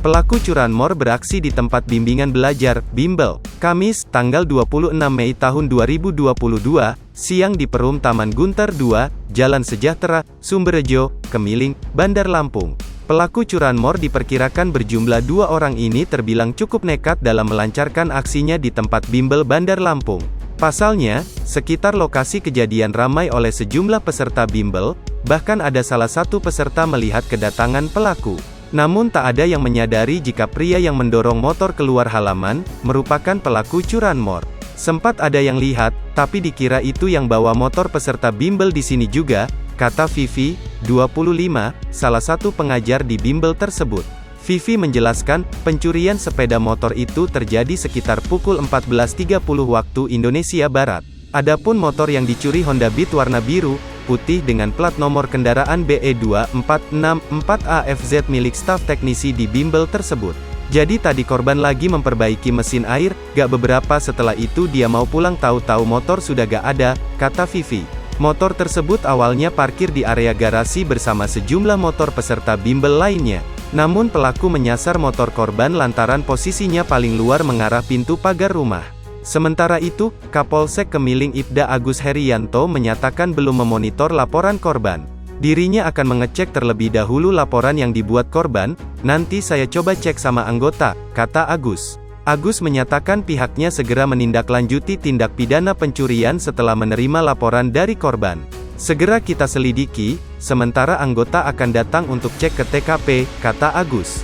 Pelaku curanmor beraksi di tempat bimbingan belajar, bimbel, Kamis, tanggal 26 Mei tahun 2022, siang di Perum Taman Gunter II, Jalan Sejahtera, Sumberjo, Kemiling, Bandar Lampung. Pelaku curanmor diperkirakan berjumlah 2 orang ini terbilang cukup nekat dalam melancarkan aksinya di tempat bimbel Bandar Lampung. Pasalnya, sekitar lokasi kejadian ramai oleh sejumlah peserta bimbel, bahkan ada salah satu peserta melihat kedatangan pelaku. Namun tak ada yang menyadari jika pria yang mendorong motor keluar halaman, merupakan pelaku curanmor. Sempat ada yang lihat, tapi dikira itu yang bawa motor peserta bimbel di sini juga, kata Vivi, 25, salah satu pengajar di bimbel tersebut. Vivi menjelaskan, pencurian sepeda motor itu terjadi sekitar pukul 14.30 waktu Indonesia Barat. Adapun motor yang dicuri Honda Beat warna biru, putih dengan plat nomor kendaraan BE2464AFZ milik staf teknisi di bimbel tersebut. Jadi tadi korban lagi memperbaiki mesin air, gak beberapa setelah itu dia mau pulang tahu-tahu motor sudah gak ada, kata Vivi. Motor tersebut awalnya parkir di area garasi bersama sejumlah motor peserta bimbel lainnya. Namun pelaku menyasar motor korban lantaran posisinya paling luar mengarah pintu pagar rumah. Sementara itu, Kapolsek Kemiling Ibda Agus Herianto menyatakan belum memonitor laporan korban. Dirinya akan mengecek terlebih dahulu laporan yang dibuat korban, nanti saya coba cek sama anggota, kata Agus. Agus menyatakan pihaknya segera menindaklanjuti tindak pidana pencurian setelah menerima laporan dari korban. Segera kita selidiki, sementara anggota akan datang untuk cek ke TKP, kata Agus.